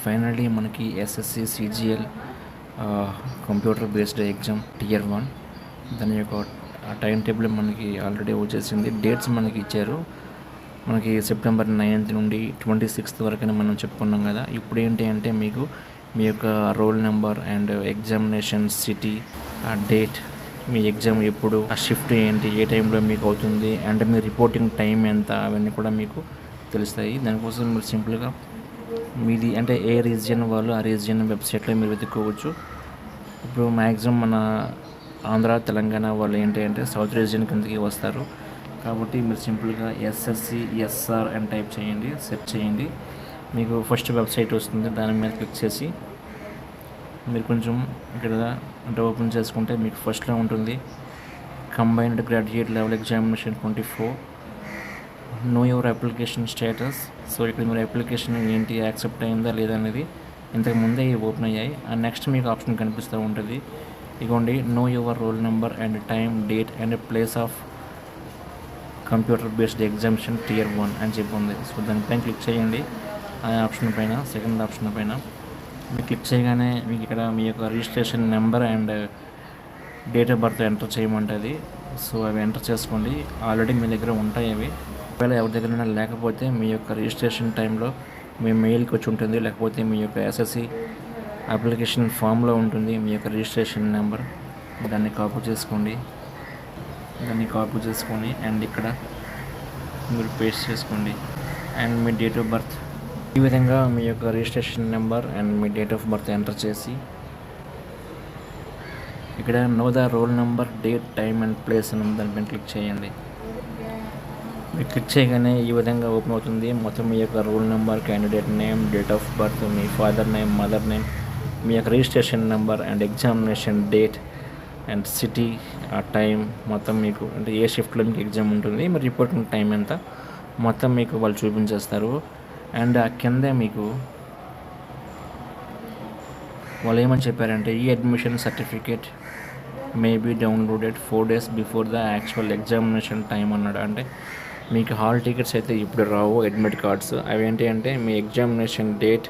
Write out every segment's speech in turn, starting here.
Finally మనకి SSC CGL computer based exam tier 1 దాని యొక్క టైం టేబుల్ మనకి ఆల్రెడీ వచ్చేసింది. డేట్స్ మనకి ఇచ్చారు. మనకి సెప్టెంబర్ 9th నుండి 26th వరకు మనం చెప్పుకున్నాం కదా. ఇప్పుడు ఏంటి అంటే మీకు మీ యొక్క roll number and examination city, ఆ డేట్, మీ ఎగ్జామ్ ఎప్పుడు, ఆ షిఫ్ట్ ఏంటి, ఏ టైంలో మీకు అవుతుంది, అండ్ మీ రిపోర్టింగ్ టైం ఎంత, అవన్నీ కూడా మీకు తెలుస్తాయి. దానికోసం మీరు సింపుల్గా మీది అంటే ఏ రీజియన్ వాళ్ళు ఆ రీజియన్ వెబ్సైట్లో మీరు వెతుక్కోవచ్చు. ఇప్పుడు మ్యాక్సిమం మన ఆంధ్ర తెలంగాణ వాళ్ళు ఏంటి అంటే సౌత్ రీజియన్ కిందకి వస్తారు. కాబట్టి మీరు సింపుల్గా ఎస్ఎస్సి ఎస్ఆర్ అని టైప్ చేయండి, సెర్చ్ చేయండి. మీకు ఫస్ట్ వెబ్సైట్ వస్తుంది. దాని మీద క్లిక్ చేసి మీరు కొంచెం ఇక్కడ అంటే ఓపెన్ చేసుకుంటే మీకు ఫస్ట్లో ఉంటుంది combined graduate level examination 24, know your application status. So ఇక్కడ మీరు అప్లికేషన్ ఏంటి, యాక్సెప్ట్ అయిందా లేదా అనేది ఇంతకు ముందే ఓపెన్ అయ్యాయి. అండ్ నెక్స్ట్ మీకు ఆప్షన్ కనిపిస్తూ ఉంటుంది. ఇదిగోండి know your roll number and time, date and place of computer based examination tier 1 అని చెప్పి ఉంది. సో దానిపైన క్లిక్ చేయండి. ఆ ఆప్షన్ పైన, సెకండ్ ఆప్షన్ పైన మీరు క్లిక్ చేయగానే మీకు ఇక్కడ మీ యొక్క registration number and date of birth enter చేయమంటుంది. సో అవి ఎంటర్ చేసుకోండి. ఆల్రెడీ మీ దగ్గర ఉంటాయి అవి. ఒకవేళ ఎవరి దగ్గర లేకపోతే మీ యొక్క రిజిస్ట్రేషన్ టైంలో మీ మెయిల్కి వచ్చి ఉంటుంది, లేకపోతే మీ యొక్క ఎస్ఎస్సి అప్లికేషన్ ఫామ్లో ఉంటుంది మీ యొక్క రిజిస్ట్రేషన్ నెంబర్. దాన్ని కాపీ చేసుకొని అండ్ ఇక్కడ మీరు పేస్ట్ చేసుకోండి and me date of birth. ఈ విధంగా మీ యొక్క registration number and me date of birth enter చేసి ఇక్కడ know the roll number, date, time and place అని దానిపైన క్లిక్ చేయండి. మీరు క్లిక్ చేయగానే ఈ విధంగా ఓపెన్ అవుతుంది. మొత్తం మీ యొక్క roll number, candidate name, date of birth, మీ ఫాదర్ నేమ్, మదర్ నేమ్, మీ యొక్క registration number and examination date and city, ఆ టైం మొత్తం మీకు అంటే ఏ షిఫ్ట్లో మీకు ఎగ్జామ్ ఉంటుంది, మరి రిపోర్టింగ్ టైం ఎంత మొత్తం మీకు వాళ్ళు చూపించేస్తారు. అండ్ ఆ కింద మీకు వాళ్ళు ఏమని చెప్పారంటే ఈ admission certificate may be downloaded 4 days before the actual examination time అన్నాడు. అంటే మీకు హాల్ టికెట్స్ అయితే ఇప్పుడు రావు, అడ్మిట్ కార్డ్స్. అవి ఏంటి అంటే మీ ఎగ్జామినేషన్ డేట్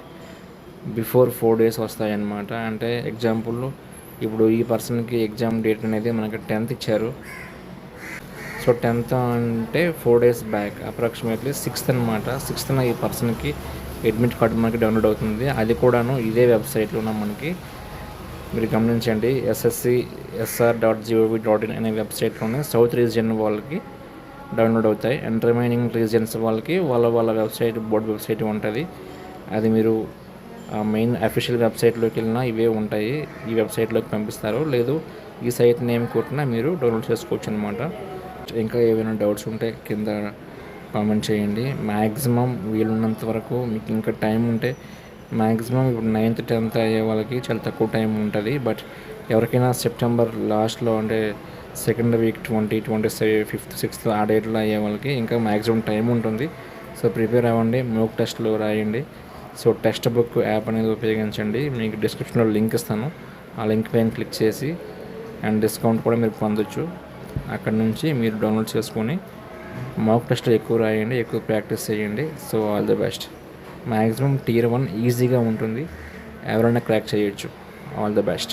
బిఫోర్ 4 days వస్తాయన్నమాట. అంటే ఎగ్జాంపుల్ ఇప్పుడు ఈ పర్సన్కి ఎగ్జామ్ డేట్ అనేది మనకి 10th ఇచ్చారు. సో 10th అంటే 4 days బ్యాక్, అప్రాక్సిమేట్లీ 6th అనమాట. 6th ఈ పర్సన్కి అడ్మిట్ కార్డు మనకి డౌన్లోడ్ అవుతుంది. అది కూడాను ఇదే వెబ్సైట్లో మనకి మీరు గమనించండి, sscsr.gov.in అనే వెబ్సైట్లోనే సౌత్ రీజియన్ వాళ్ళకి డౌన్లోడ్ అవుతాయి. అండ్ రిమైనింగ్ రీజియన్స్ వాళ్ళకి వాళ్ళ వెబ్సైట్, బోర్డ్ వెబ్సైట్ ఉంటుంది. అది మీరు మెయిన్ అఫీషియల్ వెబ్సైట్లోకి వెళ్ళినా ఇవే ఉంటాయి, ఈ వెబ్సైట్లోకి పంపిస్తారు. లేదు ఈ సైట్ నేమ్ కొట్టినా మీరు డౌన్లోడ్ చేసుకోవచ్చు అనమాట. ఇంకా ఏమైనా డౌట్స్ ఉంటే కింద కామెంట్ చేయండి. మ్యాక్సిమం వీలున్నంత వరకు మీకు ఇంకా టైం ఉంటే మ్యాక్సిమం ఇప్పుడు 9th 10th అయ్యే వాళ్ళకి చాలా తక్కువ టైం ఉంటుంది. బట్ ఎవరికైనా సెప్టెంబర్ లాస్ట్లో అంటే సెకండ్ వీక్ 20, 25, 5th, 6th ఆ డేట్లో అయ్యే వాళ్ళకి ఇంకా మ్యాక్సిమం టైం ఉంటుంది. సో ప్రిపేర్ అవ్వండి, మోక్ టెస్ట్లు రాయండి. సో టెక్స్ట్ బుక్ యాప్ అనేది ఉపయోగించండి. మీకు డిస్క్రిప్షన్లో లింక్ ఇస్తాను. ఆ లింక్ పైన క్లిక్ చేసి అండ్ డిస్కౌంట్ కూడా మీరు పొందొచ్చు. అక్కడ నుంచి మీరు డౌన్లోడ్ చేసుకొని మాక్ టెస్ట్లు ఎక్కువ రాయండి, ఎక్కువ ప్రాక్టీస్ చేయండి. So all the best. Maximum tier 1 ఈజీగా ఉంటుంది, ఎవరైనా క్రాక్ చేయొచ్చు. All the best.